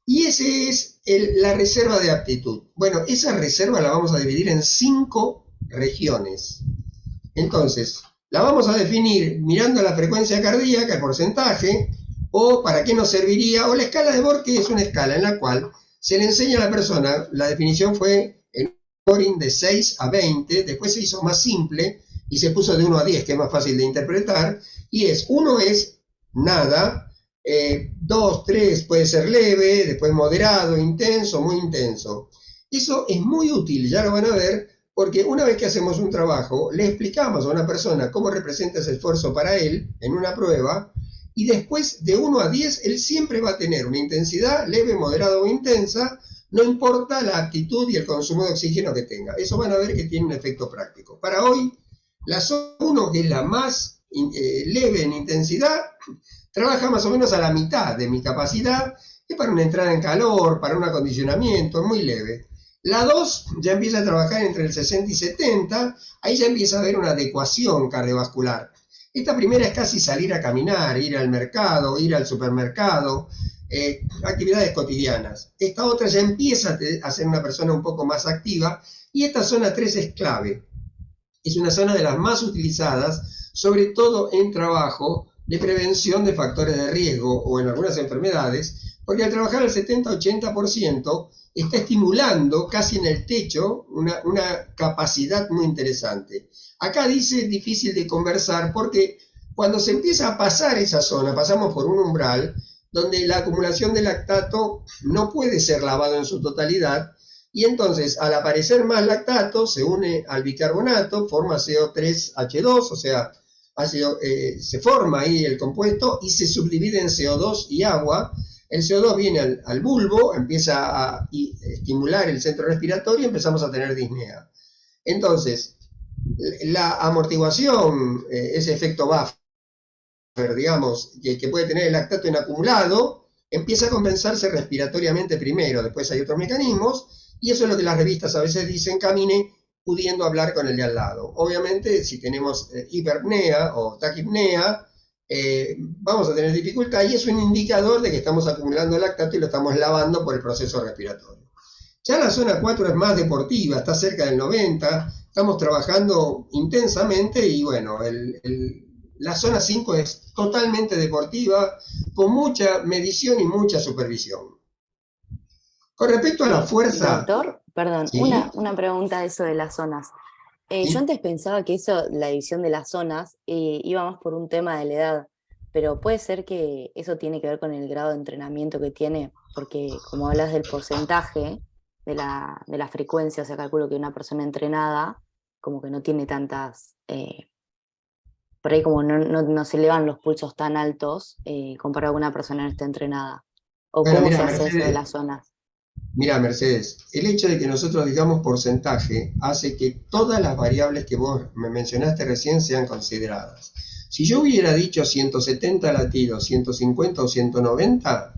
y esa es la reserva de aptitud. Bueno, esa reserva la vamos a dividir en 5 regiones. Entonces, la vamos a definir mirando la frecuencia cardíaca, el porcentaje, o para qué nos serviría, o la escala de Borg, que es una escala en la cual se le enseña a la persona, la definición fue en un scoring de 6 a 20, después se hizo más simple y se puso de 1 a 10, que es más fácil de interpretar, y 1 es nada, 2, 3 puede ser leve, después moderado, intenso, muy intenso. Eso es muy útil, ya lo van a ver, porque una vez que hacemos un trabajo, le explicamos a una persona cómo representa ese esfuerzo para él en una prueba, y después de 1 a 10, él siempre va a tener una intensidad leve, moderada o intensa, no importa la actitud y el consumo de oxígeno que tenga. Eso van a ver que tiene un efecto práctico. Para hoy, la zona 1, que es la más leve en intensidad, trabaja más o menos a la mitad de mi capacidad, que para una entrada en calor, para un acondicionamiento, muy leve. La 2 ya empieza a trabajar entre el 60 y 70, ahí ya empieza a haber una adecuación cardiovascular. Esta primera es casi salir a caminar, ir al mercado, ir al supermercado, actividades cotidianas. Esta otra ya empieza a ser una persona un poco más activa, y esta zona 3 es clave. Es una zona de las más utilizadas, sobre todo en trabajo de prevención de factores de riesgo o en algunas enfermedades, porque al trabajar al 70-80% está estimulando casi en el techo una capacidad muy interesante. Acá dice difícil de conversar porque cuando se empieza a pasar esa zona, pasamos por un umbral donde la acumulación de lactato no puede ser lavado en su totalidad, y entonces al aparecer más lactato se une al bicarbonato, forma CO3H2, o sea, se forma ahí el compuesto y se subdivide en CO2 y agua. El CO2 viene al bulbo, empieza a estimular el centro respiratorio y empezamos a tener disnea. Entonces, la amortiguación, ese efecto buffer, digamos, que puede tener el lactato en acumulado, empieza a compensarse respiratoriamente primero, después hay otros mecanismos, y eso es lo que las revistas a veces dicen, camine pudiendo hablar con el de al lado. Obviamente, si tenemos hiperpnea o taquipnea, vamos a tener dificultad, y es un indicador de que estamos acumulando lactato y lo estamos lavando por el proceso respiratorio. Ya la zona 4 es más deportiva, está cerca del 90, estamos trabajando intensamente, y bueno, la zona 5 es totalmente deportiva, con mucha medición y mucha supervisión. Con respecto a la fuerza... Doctor, perdón, ¿sí? una pregunta de eso de las zonas. ¿Sí? Yo antes pensaba que la división de las zonas, iba más por un tema de la edad, pero puede ser que eso tiene que ver con el grado de entrenamiento que tiene, porque como hablas del porcentaje de la frecuencia, o sea, calculo que una persona entrenada como que no tiene tantas, por ahí como no se elevan los pulsos tan altos comparado con una persona que no está entrenada. ¿O Bueno, cómo mira, se hace Mercedes, eso de las zonas? Mira, Mercedes, el hecho de que nosotros digamos porcentaje hace que todas las variables que vos me mencionaste recién sean consideradas. Si yo hubiera dicho 170 latidos, 150 o 190,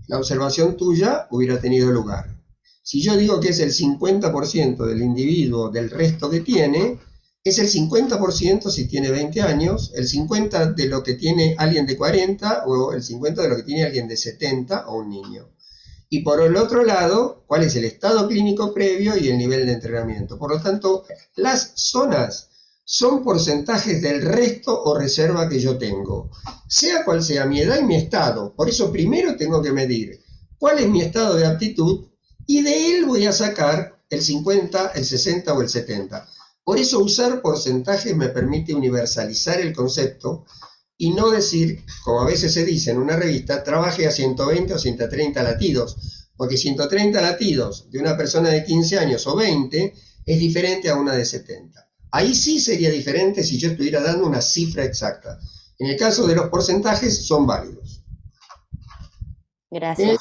la observación tuya hubiera tenido lugar. Si yo digo que es el 50% del individuo del resto que tiene, es el 50% si tiene 20 años, el 50% de lo que tiene alguien de 40 o el 50% de lo que tiene alguien de 70 o un niño. Y por el otro lado, cuál es el estado clínico previo y el nivel de entrenamiento. Por lo tanto, las zonas son porcentajes del resto o reserva que yo tengo, sea cual sea mi edad y mi estado. Por eso primero tengo que medir cuál es mi estado de aptitud y de él voy a sacar el 50, el 60 o el 70. Por eso usar porcentajes me permite universalizar el concepto y no decir, como a veces se dice en una revista, trabaje a 120 o 130 latidos, porque 130 latidos de una persona de 15 años o 20 es diferente a una de 70. Ahí sí sería diferente si yo estuviera dando una cifra exacta. En el caso de los porcentajes son válidos. Gracias.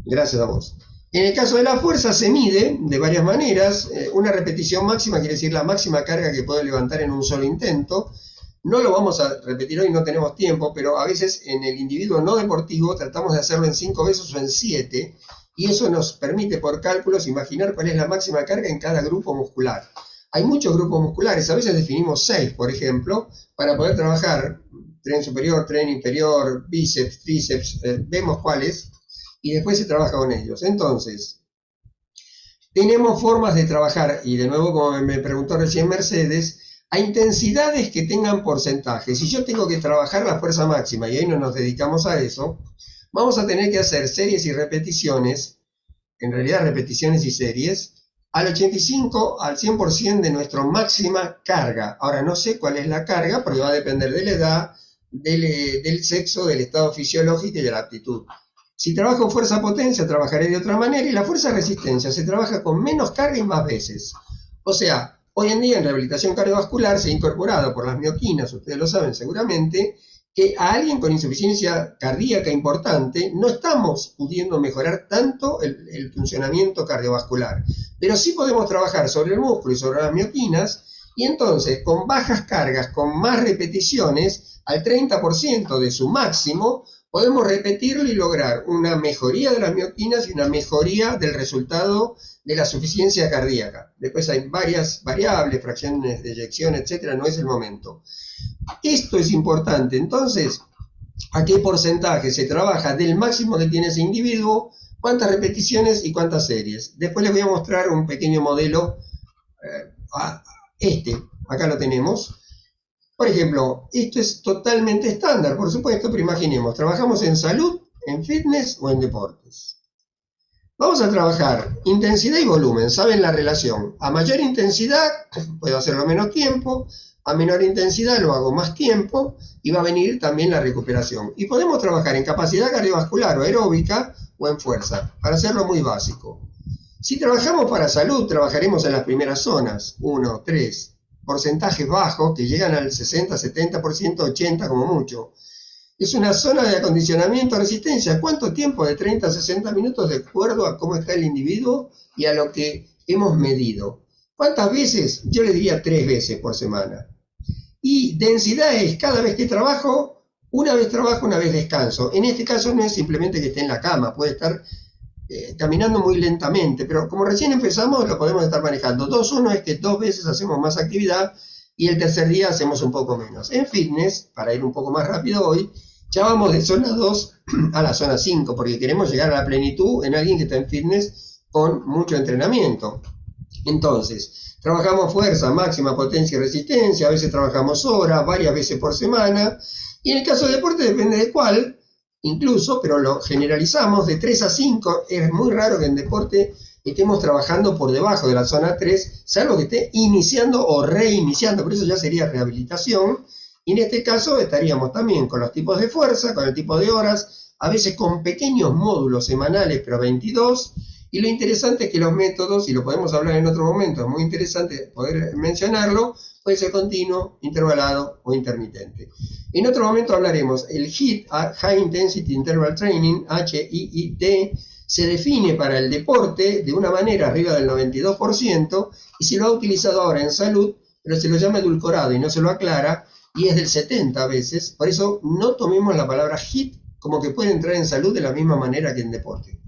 Gracias a vos. En el caso de la fuerza se mide de varias maneras. Una repetición máxima quiere decir la máxima carga que puedo levantar en un solo intento. No lo vamos a repetir hoy, no tenemos tiempo, pero a veces en el individuo no deportivo tratamos de hacerlo en 5 veces o en 7, y eso nos permite por cálculos imaginar cuál es la máxima carga en cada grupo muscular. Hay muchos grupos musculares, a veces definimos 6, por ejemplo, para poder trabajar tren superior, tren inferior, bíceps, tríceps, vemos cuáles, y después se trabaja con ellos. Entonces, tenemos formas de trabajar, y de nuevo, como me preguntó recién Mercedes, a intensidades que tengan porcentajes. Si yo tengo que trabajar la fuerza máxima, y hoy no nos dedicamos a eso, vamos a tener que hacer series y repeticiones, en realidad repeticiones y series, al 85 al 100% de nuestra máxima carga. Ahora no sé cuál es la carga, porque va a depender de la edad, del sexo, del estado fisiológico y de la aptitud. Si trabajo fuerza-potencia, trabajaré de otra manera, y la fuerza-resistencia se trabaja con menos carga y más veces. O sea, hoy en día en rehabilitación cardiovascular se ha incorporado por las mioquinas, ustedes lo saben seguramente, que a alguien con insuficiencia cardíaca importante no estamos pudiendo mejorar tanto el funcionamiento cardiovascular, pero sí podemos trabajar sobre el músculo y sobre las mioquinas, y entonces con bajas cargas, con más repeticiones, al 30% de su máximo, podemos repetirlo y lograr una mejoría de las mioquinas y una mejoría del resultado de la suficiencia cardíaca. Después hay varias variables, fracciones de eyección, etcétera, no es el momento. Esto es importante. Entonces, ¿a qué porcentaje se trabaja del máximo que tiene ese individuo? ¿Cuántas repeticiones y cuántas series? Después les voy a mostrar un pequeño modelo. Acá lo tenemos. Por ejemplo, esto es totalmente estándar, por supuesto, pero imaginemos, trabajamos en salud, en fitness o en deportes. Vamos a trabajar intensidad y volumen, ¿saben la relación? A mayor intensidad puedo hacerlo menos tiempo, a menor intensidad lo hago más tiempo, y va a venir también la recuperación. Y podemos trabajar en capacidad cardiovascular o aeróbica o en fuerza, para hacerlo muy básico. Si trabajamos para salud, trabajaremos en las primeras zonas, 1, 3, porcentajes bajos que llegan al 60, 70%, 80% como mucho. Es una zona de acondicionamiento a resistencia. ¿Cuánto tiempo? De 30 a 60 minutos, de acuerdo a cómo está el individuo y a lo que hemos medido. ¿Cuántas veces? Yo le diría 3 veces por semana. Y densidad es cada vez que trabajo, una vez descanso. En este caso no es simplemente que esté en la cama, puede estar caminando muy lentamente, pero como recién empezamos lo podemos estar manejando. 2-1 es que 2 veces hacemos más actividad y el tercer día hacemos un poco menos. En fitness, para ir un poco más rápido hoy, ya vamos de zona 2 a la zona 5, porque queremos llegar a la plenitud en alguien que está en fitness con mucho entrenamiento. Entonces, trabajamos fuerza, máxima, potencia y resistencia, a veces trabajamos horas, varias veces por semana, y en el caso de deporte depende de cuál, incluso, pero lo generalizamos de 3 a 5, es muy raro que en deporte estemos trabajando por debajo de la zona 3, salvo que esté iniciando o reiniciando, por eso ya sería rehabilitación, y en este caso estaríamos también con los tipos de fuerza, con el tipo de horas, a veces con pequeños módulos semanales, pero 22, y lo interesante es que los métodos, y lo podemos hablar en otro momento, es muy interesante poder mencionarlo, puede ser continuo, intervalado o intermitente. En otro momento hablaremos, el HIIT, High Intensity Interval Training, HIIT, se define para el deporte de una manera arriba del 92%, y se lo ha utilizado ahora en salud, pero se lo llama edulcorado y no se lo aclara, y es del 70 a veces, por eso no tomemos la palabra HIIT como que puede entrar en salud de la misma manera que en deporte.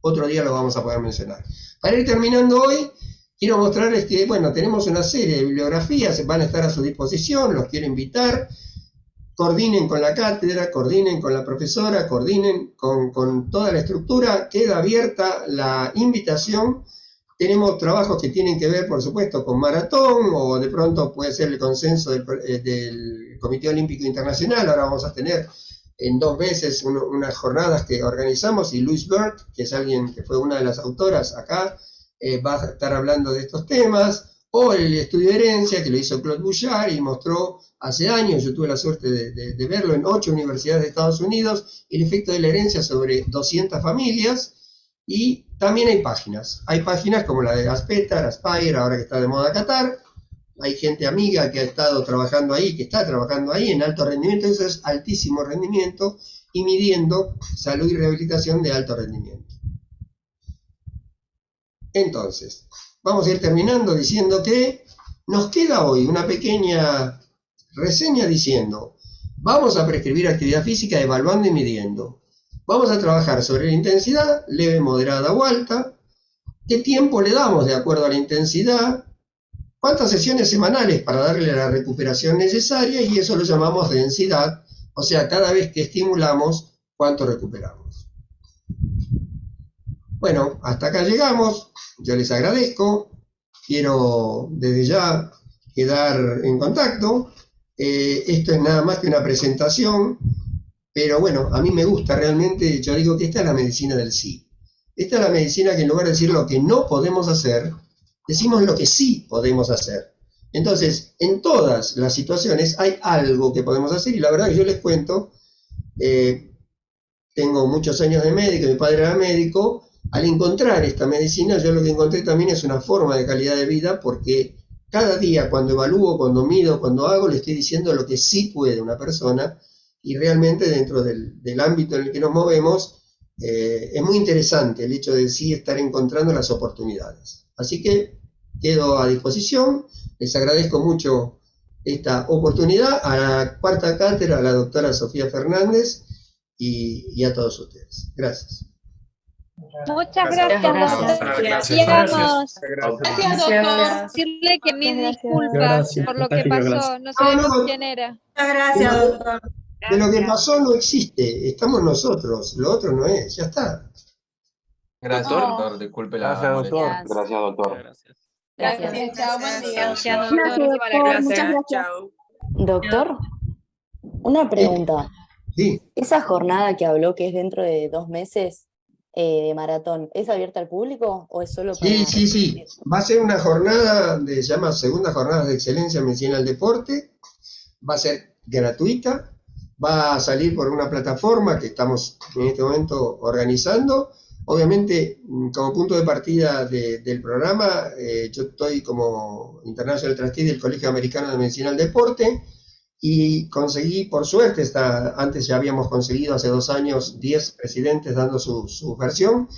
Otro día lo vamos a poder mencionar. Para ir terminando hoy, quiero mostrarles que, bueno, tenemos una serie de bibliografías, van a estar a su disposición, los quiero invitar, coordinen con la cátedra, coordinen con la profesora, coordinen con toda la estructura, queda abierta la invitación. Tenemos trabajos que tienen que ver, por supuesto, con maratón, o de pronto puede ser el consenso del Comité Olímpico Internacional. Ahora vamos a tener en 2 veces unas jornadas que organizamos, y Louise Burke, que es alguien que fue una de las autoras acá, va a estar hablando de estos temas, o el estudio de herencia que lo hizo Claude Bouchard y mostró hace años, yo tuve la suerte de verlo en 8 universidades de Estados Unidos, el efecto de la herencia sobre 200 familias, Y también hay páginas como la de Aspetar, Aspire, ahora que está de moda Qatar. Hay gente amiga que ha estado trabajando ahí, que está trabajando ahí en alto rendimiento, eso es altísimo rendimiento, y midiendo salud y rehabilitación de alto rendimiento. Entonces, vamos a ir terminando diciendo que nos queda hoy una pequeña reseña diciendo, vamos a prescribir actividad física evaluando y midiendo. Vamos a trabajar sobre la intensidad, leve, moderada o alta, qué tiempo le damos de acuerdo a la intensidad, cuántas sesiones semanales para darle la recuperación necesaria, y eso lo llamamos densidad, o sea, cada vez que estimulamos, cuánto recuperamos. Bueno, hasta acá llegamos, yo les agradezco, quiero desde ya quedar en contacto, esto es nada más que una presentación, pero bueno, a mí me gusta realmente, yo digo que esta es la medicina del sí. Esta es la medicina que en lugar de decir lo que no podemos hacer, decimos lo que sí podemos hacer. Entonces, en todas las situaciones hay algo que podemos hacer, y la verdad que yo les cuento, tengo muchos años de médico, mi padre era médico, al encontrar esta medicina yo lo que encontré también es una forma de calidad de vida, porque cada día cuando evalúo, cuando mido, cuando hago, le estoy diciendo lo que sí puede una persona, y realmente dentro del ámbito en el que nos movemos, es muy interesante el hecho de sí estar encontrando las oportunidades. Así que quedo a disposición, les agradezco mucho esta oportunidad, a la cuarta cátedra, a la doctora Sofía Fernández y a todos ustedes. Gracias. Muchas gracias, doctor. Gracias, doctor. Decirle que mil disculpas por lo que pasó. No sabemos quién era. Muchas gracias, doctor. De lo que pasó no existe, estamos nosotros, lo otro no es, ya está. Gracias, doctor. Disculpe la molestia. Gracias, doctor. Gracias. Chao, buen día. Gracias. Gracias, doctor. Chao. Doctor, una pregunta. Sí. ¿Esa jornada que habló que es dentro de 2 meses de maratón, es abierta al público o es solo para...? Sí. Va a ser una jornada, se llama Segunda Jornada de Excelencia en Medicina del Deporte. Va a ser gratuita. Va a salir por una plataforma que estamos en este momento organizando. Obviamente, como punto de partida del programa, yo estoy como International Trustee del Colegio Americano de Medicina del Deporte, y conseguí, por suerte, antes ya habíamos conseguido hace 2 años 10 presidentes dando su versión.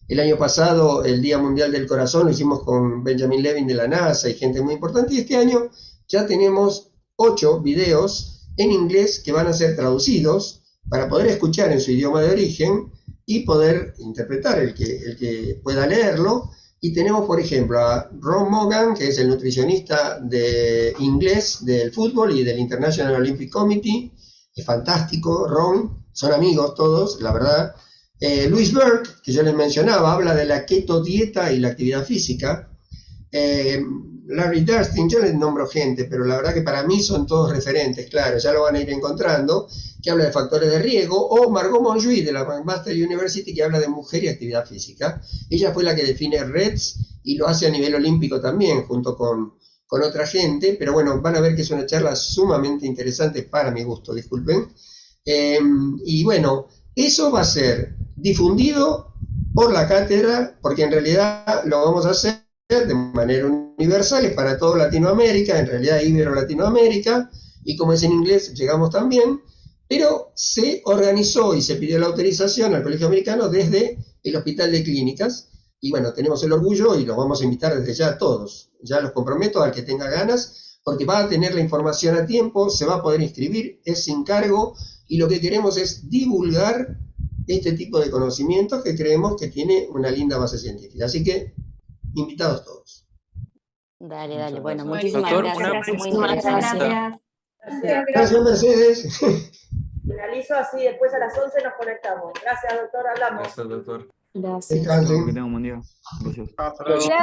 El año pasado, el Día Mundial del Corazón, lo hicimos con Benjamin Levin de la NASA y gente muy importante, y este año ya tenemos 8 videos en inglés que van a ser traducidos para poder escuchar en su idioma de origen y poder interpretar el que pueda leerlo. Y tenemos, por ejemplo, a Ron Mogan, que es el nutricionista de inglés del fútbol y del International Olympic Committee. Es fantástico, Ron, son amigos todos, la verdad. Louis Burke, que yo les mencionaba, habla de la keto dieta y la actividad física. Larry Durstin, yo les nombro gente, pero la verdad que para mí son todos referentes, claro, ya lo van a ir encontrando, que habla de factores de riesgo, o Margot Monjuy de la McMaster University, que habla de mujer y actividad física. Ella fue la que define REDS y lo hace a nivel olímpico también, junto con otra gente, pero bueno, van a ver que es una charla sumamente interesante para mi gusto, disculpen. Y bueno, eso va a ser difundido por la cátedra, porque en realidad lo vamos a hacer de manera universal, es para toda Latinoamérica, en realidad Ibero-Latinoamérica, y como es en inglés, llegamos también, pero se organizó y se pidió la autorización al Colegio Americano desde el Hospital de Clínicas, y bueno, tenemos el orgullo y los vamos a invitar desde ya a todos, ya los comprometo al que tenga ganas, porque va a tener la información a tiempo, se va a poder inscribir, es sin cargo, y lo que queremos es divulgar este tipo de conocimientos que creemos que tiene una linda base científica, así que invitados todos. Dale, bueno, gracias. muchísimas Doctor, gracias. Muy Muchas interesante. gracias. Gracias, Mercedes. Finalizo así, después a las 11 nos conectamos. Gracias, doctor, hablamos. Gracias, doctor. Gracias. Descansen. Que tenga un buen día. Gracias. Gracias.